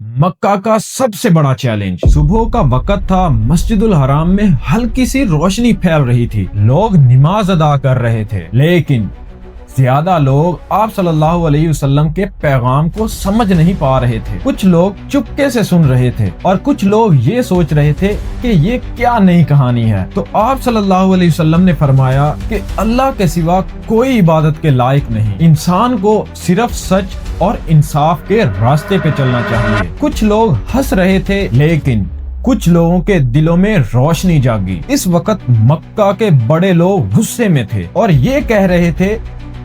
مکہ کا سب سے بڑا چیلنج۔ صبح کا وقت تھا، مسجد الحرام میں ہلکی سی روشنی پھیل رہی تھی، لوگ نماز ادا کر رہے تھے، لیکن زیادہ لوگ آپ صلی اللہ علیہ وسلم کے پیغام کو سمجھ نہیں پا رہے تھے۔ کچھ لوگ چپکے سے سن رہے تھے اور کچھ لوگ یہ سوچ رہے تھے کہ یہ کیا نئی کہانی ہے۔ تو آپ صلی اللہ علیہ وسلم نے فرمایا کہ اللہ کے سوا کوئی عبادت کے لائق نہیں، انسان کو صرف سچ اور انصاف کے راستے پہ چلنا چاہیے۔ کچھ لوگ ہنس رہے تھے، لیکن کچھ لوگوں کے دلوں میں روشنی جاگی۔ اس وقت مکہ کے بڑے لوگ غصے میں تھے اور یہ کہہ رہے تھے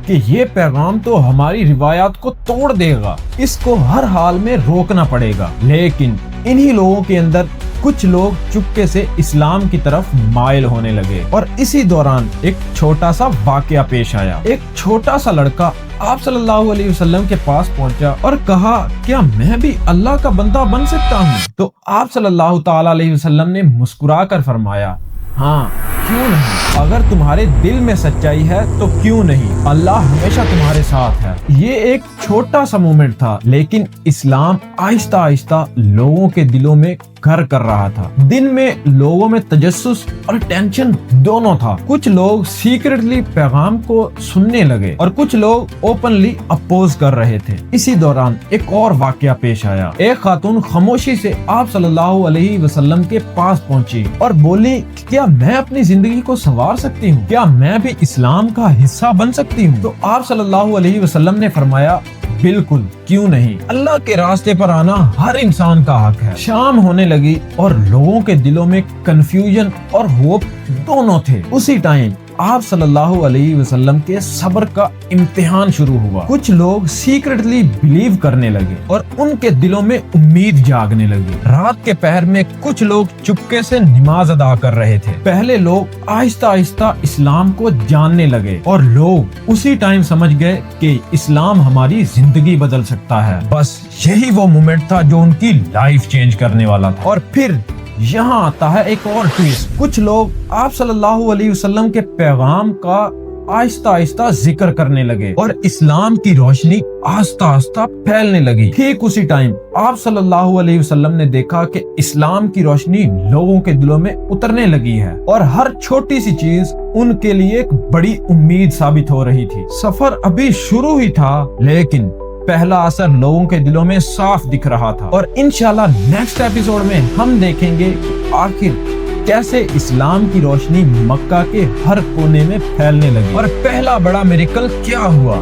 کہ یہ پیغام تو ہماری روایات کو توڑ دے گا، اس کو ہر حال میں روکنا پڑے گا۔ لیکن انہی لوگوں کے اندر کچھ لوگ چپکے سے اسلام کی طرف مائل ہونے لگے، اور اسی دوران ایک چھوٹا سا واقعہ پیش آیا۔ ایک چھوٹا سا لڑکا آپ صلی اللہ علیہ وسلم کے پاس پہنچا اور کہا، کیا میں بھی اللہ کا بندہ بن سکتا ہوں؟ تو آپ صلی اللہ تعالی علیہ وسلم نے مسکرا کر فرمایا، ہاں کیوں نہیں، اگر تمہارے دل میں سچائی ہے تو کیوں نہیں، اللہ ہمیشہ تمہارے ساتھ ہے۔ یہ ایک چھوٹا سا مومنٹ تھا، لیکن اسلام آہستہ آہستہ لوگوں کے دلوں میں گھر کر رہا تھا۔ دن میں لوگوں میں تجسس اور ٹینشن دونوں تھا۔ کچھ لوگ سیکریٹلی پیغام کو سننے لگے اور کچھ لوگ اوپنلی اپوز کر رہے تھے۔ اسی دوران ایک اور واقعہ پیش آیا۔ ایک خاتون خاموشی سے آپ صلی اللہ علیہ وسلم کے پاس پہنچی اور بولی، کیا میں اپنی زندگی کو سنوار سکتی ہوں؟ کیا میں بھی اسلام کا حصہ بن سکتی ہوں؟ تو آپ صلی اللہ علیہ وسلم نے فرمایا، بالکل، کیوں نہیں، اللہ کے راستے پر آنا ہر انسان کا حق ہے۔ شام ہونے لگی اور لوگوں کے دلوں میں کنفیوژن اور ہوپ دونوں تھے۔ اسی ٹائم آپ صلی اللہ علیہ وسلم کے صبر کا امتحان شروع ہوا۔ کچھ لوگ سیکریٹلی بلیو کرنے لگے اور ان کے دلوں میں امید جاگنے لگی۔ رات کے پہر میں کچھ لوگ چپکے سے نماز ادا کر رہے تھے۔ پہلے لوگ آہستہ آہستہ اسلام کو جاننے لگے اور لوگ اسی ٹائم سمجھ گئے کہ اسلام ہماری زندگی بدل سکتا ہے۔ بس یہی وہ مومنٹ تھا جو ان کی لائف چینج کرنے والا تھا۔ اور پھر یہاں آتا ہے ایک اور ٹویسٹ۔ کچھ لوگ آپ صلی اللہ علیہ وسلم کے پیغام کا آہستہ آہستہ ذکر کرنے لگے اور اسلام کی روشنی آہستہ آہستہ پھیلنے لگی۔ ٹھیک اسی ٹائم آپ صلی اللہ علیہ وسلم نے دیکھا کہ اسلام کی روشنی لوگوں کے دلوں میں اترنے لگی ہے اور ہر چھوٹی سی چیز ان کے لیے ایک بڑی امید ثابت ہو رہی تھی۔ سفر ابھی شروع ہی تھا، لیکن پہلا اثر لوگوں کے دلوں میں صاف دکھ رہا تھا۔ اور انشاءاللہ نیکسٹ ایپیسوڈ میں ہم دیکھیں گے آخر کیسے اسلام کی روشنی مکہ کے ہر کونے میں پھیلنے لگی اور پہلا بڑا میریکل کیا ہوا۔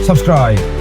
سبسکرائب